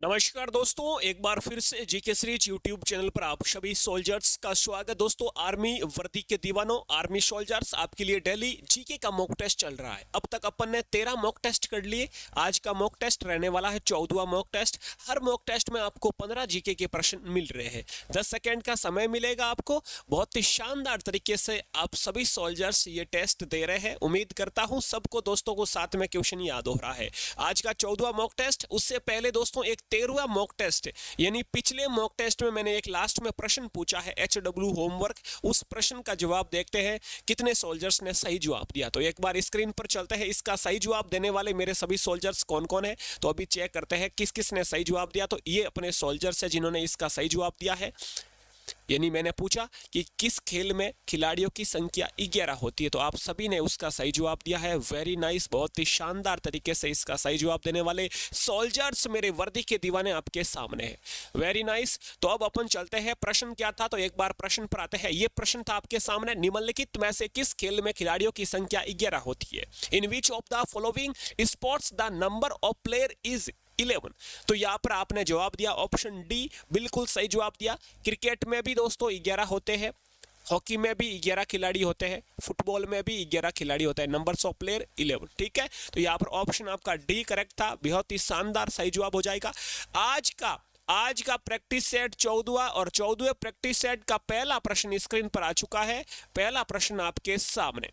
नमस्कार दोस्तों, एक बार फिर से जीके सीरीज यूट्यूब चैनल पर आप सभी सोल्जर्स का स्वागत। दोस्तों, आर्मी वर्दी के दीवानों, आर्मी सोल्जर्स, आपके लिए डेली जीके का मॉक टेस्ट चल रहा है। अब तक अपन ने 13 मॉक टेस्ट कर लिए। आज का मॉक टेस्ट रहने वाला है 14वां मॉक टेस्ट। हर मॉक टेस्ट में आपको 15 जीके के प्रश्न मिल रहे हैं। 10 सेकेंड का समय मिलेगा आपको। बहुत ही शानदार तरीके से आप सभी सोल्जर्स ये टेस्ट दे रहे हैं। उम्मीद करता हूं सबको दोस्तों को साथ में क्वेश्चन याद हो रहा है। आज का 14वां मॉक टेस्ट, उससे पहले दोस्तों एक 13वां मॉक टेस्ट, यानी पिछले मॉक टेस्ट में मैंने एक लास्ट में प्रश्न पूछा है HW होमवर्क। उस प्रश्न का जवाब देखते हैं कितने सोल्जर्स ने सही जवाब दिया। तो एक बार स्क्रीन पर चलते हैं, इसका सही जवाब देने वाले मेरे सभी सोल्जर्स कौन कौन है। तो अभी चेक करते हैं किस किस ने सही जवाब दिया। तो ये अपने सोल्जर्स है जिन्होंने इसका सही जवाब दिया है। यानी मैंने पूछा कि किस खेल में खिलाड़ियों की संख्या 11 होती है, तो आप सभी ने उसका सही जवाब दिया है। वेरी नाइस, बहुत ही शानदार तरीके से इसका सही जवाब देने वाले सोल्जर्स मेरे वर्दी के दीवाने आपके सामने हैं। Very nice. तो अब अपन चलते हैं, प्रश्न क्या था। तो एक बार प्रश्न पर आते हैं। ये प्रश्न था आपके सामने, निम्नलिखित में से किस खेल में खिलाड़ियों की संख्या 11 होती है। In which of the following sports the number of player is 11। तो यहां पर आपने जवाब दिया ऑप्शन डी, बिल्कुल सही जवाब दिया। क्रिकेट में भी दोस्तों 11 होते हैं, हॉकी में भी 11 खिलाड़ी होते हैं, फुटबॉल में भी 11 खिलाड़ी होते हैं। Numbers of player 11। ठीक है, तो यहाँ पर ऑप्शन आपका डी करेक्ट था। बहुत ही शानदार सही जवाब हो जाएगा। आज का प्रैक्टिस सेट 14वां और 14वें प्रैक्टिस सेट का पहला प्रश्न स्क्रीन पर आ चुका है। पहला प्रश्न आपके सामने।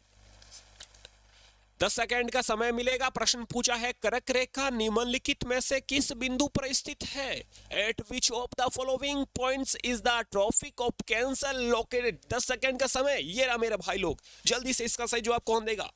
10 सेकेंड का समय मिलेगा। प्रश्न पूछा है, कर्क रेखा निम्नलिखित में से किस बिंदु पर स्थित है। At which of the following points is the tropic of cancer located. 10 second का समय। ये रहा मेरे भाई लोग, जल्दी से इसका सही जवाब कौन देगा।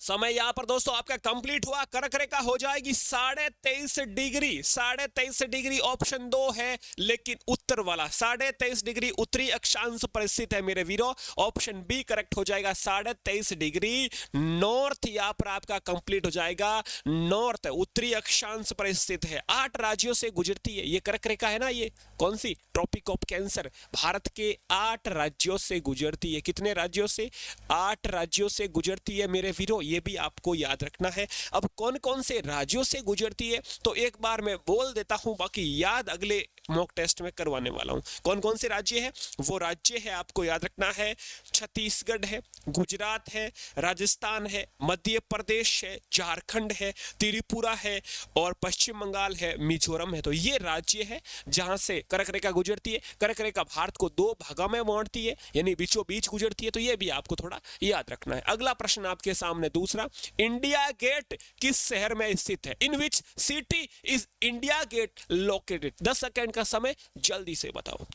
समय यहां पर दोस्तों आपका कंप्लीट हुआ। कर्क रेखा हो जाएगी 23.5 डिग्री। 23.5 डिग्री ऑप्शन 2 है, लेकिन उत्तर वाला 23.5 डिग्री उत्तरी अक्षांश पर स्थित है मेरे वीरों। ऑप्शन बी करेक्ट हो जाएगा। 23.5 डिग्री नॉर्थ यहां पर आपका कंप्लीट हो जाएगा। नॉर्थ उत्तरी अक्षांश पर स्थित है। 8 राज्यों से गुजरती है ये कर्क रेखा है ना। ये कौन सी, ट्रॉपिक ऑफ कैंसर, भारत के 8 राज्यों से गुजरती है। कितने राज्यों से, 8 राज्यों से गुजरती है मेरे वीरों। ये भी आपको याद रखना है। अब कौन कौन से राज्यों से गुजरती है तो एक बार मैं बोल देता हूं, बाकी याद अगले मॉक टेस्ट में करवाने वाला हूं। कौन कौन से राज्य है, वो राज्य है आपको याद रखना है। छत्तीसगढ़ है, गुजरात है, राजस्थान है, मध्य प्रदेश है, झारखंड है, त्रिपुरा है और पश्चिम बंगाल है, मिजोरम है। तो ये राज्य है जहां से कर्क रेखा गुजरती है। कर्क रेखा भारत को 2 भागों में बांटती है, यानी बीचों बीच गुजरती है। तो ये भी आपको थोड़ा याद रखना है। अगला प्रश्न आपके सामने दूसरा, इंडिया गेट किस शहर में स्थित है। In which city is India Gate located. 10 second का समय, जल्दी से बताओ।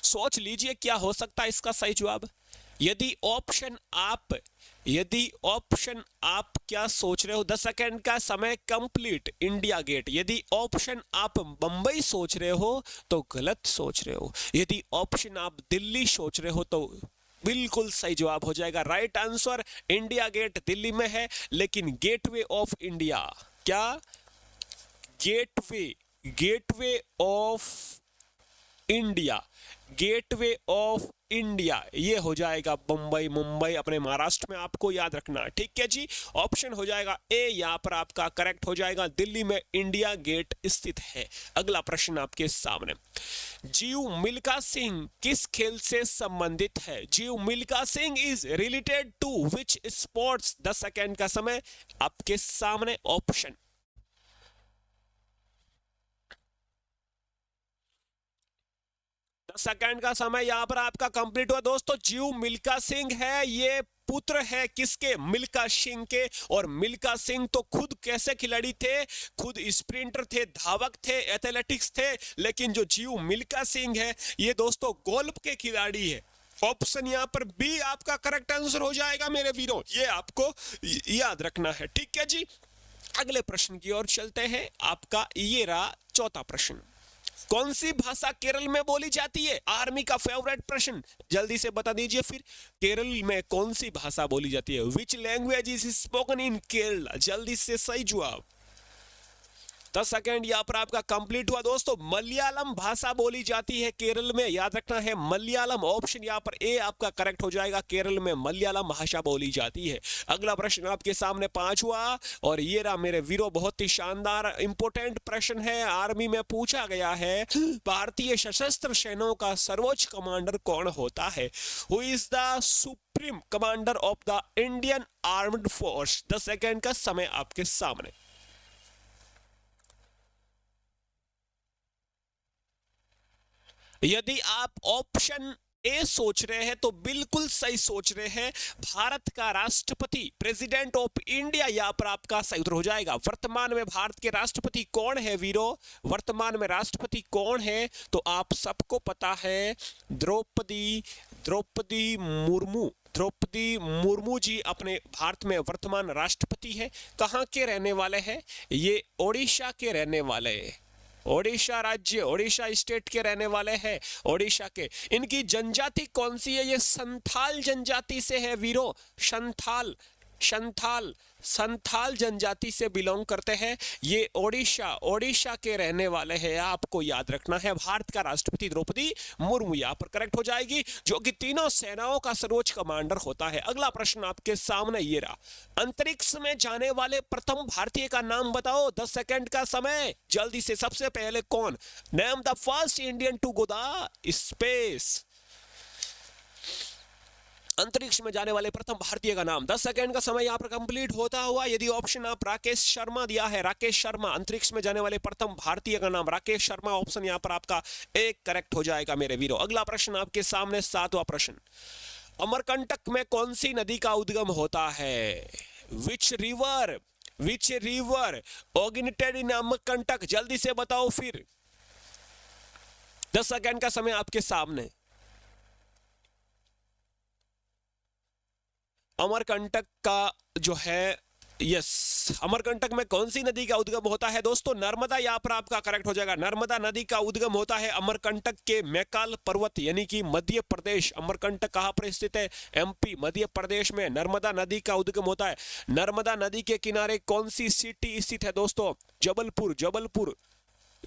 सोच लीजिए क्या हो सकता है इसका सही जवाब। यदि ऑप्शन आप क्या सोच रहे हो। 10 सेकेंड का समय कंप्लीट। India gate. यदि ऑप्शन आप बंबई सोच रहे हो तो गलत सोच रहे हो। यदि ऑप्शन आप दिल्ली सोच रहे हो तो बिल्कुल सही जवाब हो जाएगा। Right answer India gate Delhi में है, लेकिन गेटवे ऑफ इंडिया, क्या, gateway of India, gateway of India ये हो जाएगा बंबई, मुंबई, अपने महाराष्ट्र में। आपको याद रखना है। ठीक है जी, ऑप्शन हो जाएगा ए यहां पर आपका करेक्ट हो जाएगा। दिल्ली में इंडिया गेट स्थित है। अगला प्रश्न आपके सामने, जीव मिल्खा सिंह किस खेल से संबंधित है। Jeev Milkha Singh is related to which sports. 10 second का समय आपके सामने। ऑप्शन, 10 सेकेंड का समय यहां पर आपका कंप्लीट हुआ। दोस्तों, जीव मिल्खा सिंह है, ये पुत्र है किसके, मिल्खा सिंह के। और मिल्खा सिंह तो खुद कैसे खिलाड़ी थे, खुद स्प्रिंटर थे, धावक थे, एथलेटिक्स थे। लेकिन जो जीव मिल्खा सिंह है ये दोस्तों गोल्फ के खिलाड़ी है। ऑप्शन यहां पर बी आपका करेक्ट आंसर हो जाएगा मेरे वीरों। ये आपको याद रखना है। ठीक है जी, अगले प्रश्न की ओर चलते हैं। आपका ये रहा चौथा प्रश्न, कौन सी भाषा केरल में बोली जाती है। आर्मी का फेवरेट प्रश्न, जल्दी से बता दीजिए फिर, केरल में कौन सी भाषा बोली जाती है। Which language is spoken in Kerala. जल्दी से सही जवाब। 10 सेकेंड यहाँ पर आपका कंप्लीट हुआ दोस्तों। मलयालम भाषा बोली जाती है केरल में, याद रखना है मलयालम। ऑप्शन यहाँ पर ए आपका करेक्ट हो जाएगा, केरल में मलयालम भाषा बोली जाती है। अगला प्रश्न आपके सामने 5 हुआ और ये रहा मेरे वीरों, बहुत ही शानदार इंपोर्टेंट प्रश्न है, आर्मी में पूछा गया है। भारतीय सशस्त्र सेनाओं का सर्वोच्च कमांडर कौन होता है? Who is the supreme commander of the Indian armed force? 10 second का समय आपके सामने। यदि आप ऑप्शन ए सोच रहे हैं तो बिल्कुल सही सोच रहे हैं। भारत का राष्ट्रपति, प्रेसिडेंट ऑफ इंडिया यहाँ पर आपका सही उत्तर हो जाएगा। वर्तमान में भारत के राष्ट्रपति कौन है वीरों? वर्तमान में राष्ट्रपति कौन है? तो आप सबको पता है, द्रौपदी मुर्मू। द्रौपदी मुर्मू जी अपने भारत में वर्तमान राष्ट्रपति है। कहाँ के रहने वाले हैं? ये ओडिशा के रहने वाले हैं। ओडिशा राज्य, ओडिशा स्टेट के रहने वाले हैं, ओडिशा के। इनकी जनजाति कौन सी है? ये संथाल जनजाति से है वीरों। संथाल जनजाति से बिलोंग करते हैं। ये ओडिशा के रहने वाले हैं, आपको याद रखना है। भारत का राष्ट्रपति द्रौपदी मुर्मू यहाँ पर करेक्ट हो जाएगी, जो कि तीनों सेनाओं का सर्वोच्च कमांडर होता है। अगला प्रश्न आपके सामने ये रहा, अंतरिक्ष में जाने वाले प्रथम भारतीय का नाम बताओ। 10 सेकेंड का समय, जल्दी से। सबसे पहले कौन? Name the first Indian to go the space. अंतरिक्ष में जाने वाले प्रथम भारतीय का नाम। 10 सेकेंड का समय यहाँ पर कंप्लीट होता हुआ। यदि ऑप्शन आप राकेश शर्मा दिया है, राकेश शर्मा, अंतरिक्ष में जाने वाले प्रथम भारतीय का नाम राकेश शर्मा, ऑप्शन यहाँ पर आपका एक करेक्ट हो जाएगा मेरे वीरों। अगला प्रश्न आपके सामने 7वां प्रश्न, अमरकंटक में कौन सी नदी का उद्गम होता है? Which river originated in Amarkantak? जल्दी से बताओ फिर। 10 सेकेंड का समय आपके सामने। अमरकंटक का जो है, यस, अमरकंटक में कौन सी नदी का उद्गम होता है दोस्तों? नर्मदा यहाँ पर आपका करेक्ट हो जाएगा। नर्मदा नदी का उद्गम होता है अमरकंटक के मैकाल पर्वत यानी कि मध्य प्रदेश। अमरकंटक कहाँ पर स्थित है? एमपी, मध्य प्रदेश में नर्मदा नदी का उद्गम होता है। नर्मदा नदी के किनारे कौन सी सिटी स्थित है दोस्तों?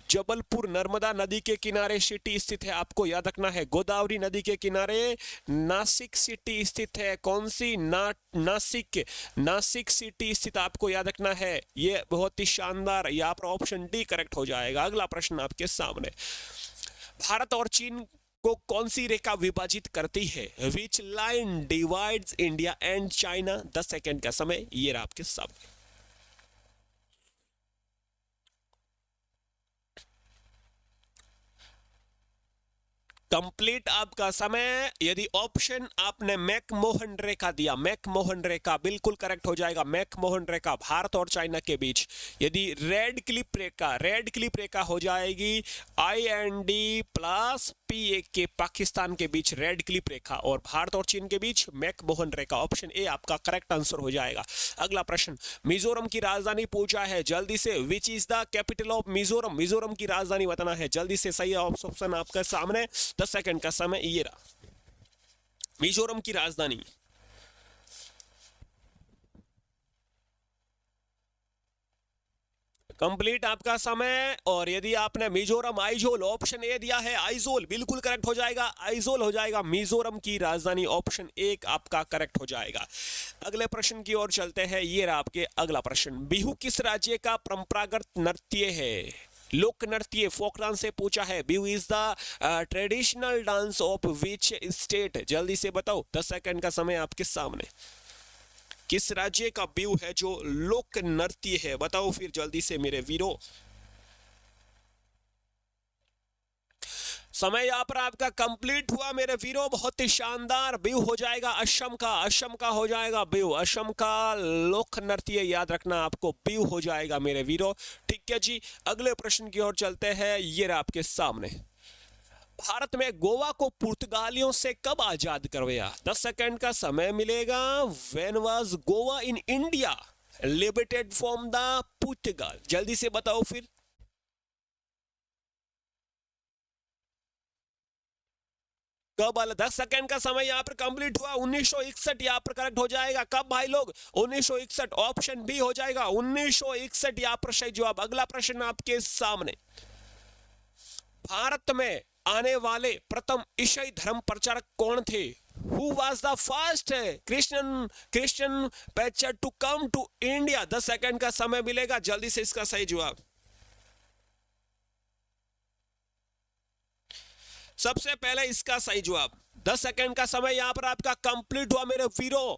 जबलपुर नर्मदा नदी के किनारे सिटी स्थित है, आपको याद रखना है। गोदावरी नदी के किनारे नासिक सिटी स्थित है। कौन सी? नासिक सिटी स्थित, आपको याद रखना है। ये बहुत ही शानदार, यहाँ पर ऑप्शन डी करेक्ट हो जाएगा। अगला प्रश्न आपके सामने, भारत और चीन को कौन सी रेखा विभाजित करती है? Which line divides India and China? 10 second का समय, ये रहा आपके सामने। कंप्लीट आपका समय। यदि ऑप्शन आपने मैकमोहन रेखा दिया, मैकमोहन रेखा बिल्कुल करेक्ट हो जाएगा। मैकमोहन रेखा भारत और चाइना के बीच। यदि रेड क्लिप रेखा हो जाएगी IND प्लस PAK, पाकिस्तान के बीच रेड क्लिप रेखा, और भारत और चीन के बीच मैकमोहन रेखा। ऑप्शन ए आपका करेक्ट आंसर हो जाएगा। अगला प्रश्न, मिजोरम की राजधानी पूछा है, जल्दी से। Which is the capital of Mizoram? Mizoram की राजधानी बताना है, जल्दी से। सही ऑप्शन आपके सामने, 10 सेकेंड का समय, ये रहा मिजोरम की राजधानी। कंप्लीट आपका समय। और यदि आपने मिजोरम आइजोल, ऑप्शन ए दिया है आइजोल, बिल्कुल करेक्ट हो जाएगा, आइजोल हो जाएगा मिजोरम की राजधानी। ऑप्शन एक आपका करेक्ट हो जाएगा। अगले प्रश्न की ओर चलते हैं, ये रहा आपके अगला प्रश्न, बिहू किस राज्य का परंपरागत नृत्य है? लोक नृत्य, फोक डांस से पूछा है। Bihu is the traditional dance of which state? जल्दी से बताओ, 10 सेकंड का समय आपके सामने। किस राज्य का बिहू है जो लोक नृत्य है? बताओ फिर जल्दी से मेरे वीरों। समय यहाँ पर आपका कंप्लीट हुआ मेरे वीरों, बहुत ही शानदार। बिहू हो जाएगा असम का हो जाएगा बिहू। असम का लोक नृत्य याद रखना आपको, बिहू हो जाएगा मेरे वीरों। ठीक है जी, अगले प्रश्न की ओर चलते हैं। ये रहा आपके सामने, भारत में गोवा को पुर्तगालियों से कब आजाद करवाया? 10 सेकंड का समय मिलेगा। When was Goa in India liberated from the पुर्तगाल? जल्दी से बताओ फिर। कब वाला 10 सेकंड का समय यहाँ पर कंप्लीट हुआ, 1961 यहाँ पर करेक्ट हो जाएगा। कब भाई लोग, 1961, ऑप्शन बी हो जाएगा 1961 यहाँ पर सही जवाब। अगला प्रश्न आपके सामने, भारत में आने वाले प्रथम ईसाई धर्म प्रचारक कौन थे? Who was the first Christian preacher to come to India? 10 second का समय मिलेगा, जल्दी से इसका सही जवाब। सबसे पहले इसका सही जवाब, 10 सेकंड का समय यहां पर आपका कंप्लीट हुआ मेरे वीरों।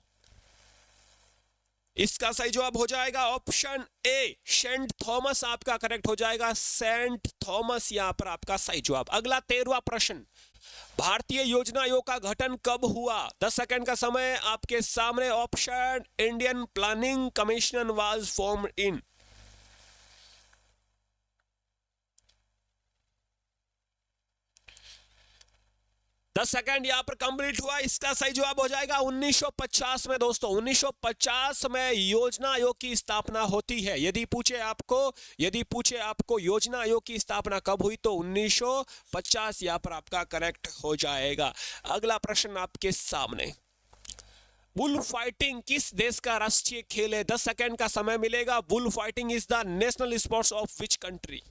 इसका सही जवाब हो जाएगा ऑप्शन ए, सेंट थॉमस आपका करेक्ट हो जाएगा। सेंट थॉमस यहां पर आपका सही जवाब। अगला 13वां प्रश्न, भारतीय योजना आयोग का गठन कब हुआ? 10 सेकंड का समय आपके सामने। Option, Indian planning commission was formed in. 10 second यहां पर कंप्लीट हुआ, इसका सही जवाब हो जाएगा 1950 में दोस्तों। 1950 में योजना आयोग की स्थापना होती है। यदि पूछे आपको योजना आयोग की स्थापना कब हुई तो 1950 यहां पर आपका करेक्ट हो जाएगा। अगला प्रश्न आपके सामने, बुल फाइटिंग किस देश का राष्ट्रीय खेल है? 10 सेकंड का समय मिलेगा। Bull fighting is the national sports of which country?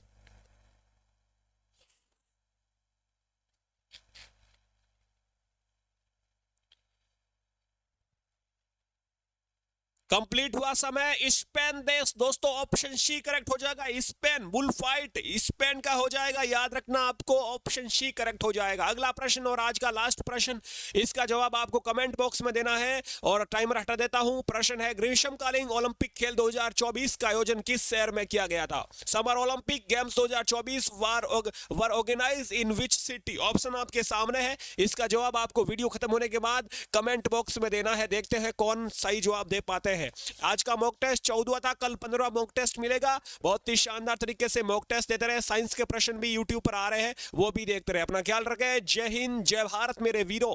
Complete हुआ समय, स्पेन देश दोस्तों। ऑप्शन सी करेक्ट हो जाएगा, स्पेन। बुल फाइट स्पेन का हो जाएगा, याद रखना आपको, ऑप्शन सी करेक्ट हो जाएगा। अगला प्रश्न और आज का लास्ट प्रश्न, इसका जवाब आपको कमेंट बॉक्स में देना है और टाइमर हटा देता हूं। प्रश्न है, ग्रीष्मकालीन ओलंपिक खेल 2024 का आयोजन किस शहर में किया गया था? Summer Olympic games 2024 were organize in which city? Option आपके सामने है, इसका जवाब आपको वीडियो खत्म होने के बाद कमेंट बॉक्स में देना है। देखते हैं कौन सही जवाब दे पाते हैं। आज का मॉक टेस्ट 14 था, कल 15वां मॉक टेस्ट मिलेगा। बहुत ही शानदार तरीके से मॉक टेस्ट देते रहे। साइंस के प्रश्न भी यूट्यूब पर आ रहे हैं, वो भी देखते रहे। अपना ख्याल रखें। जय हिंद, जय भारत मेरे वीरों।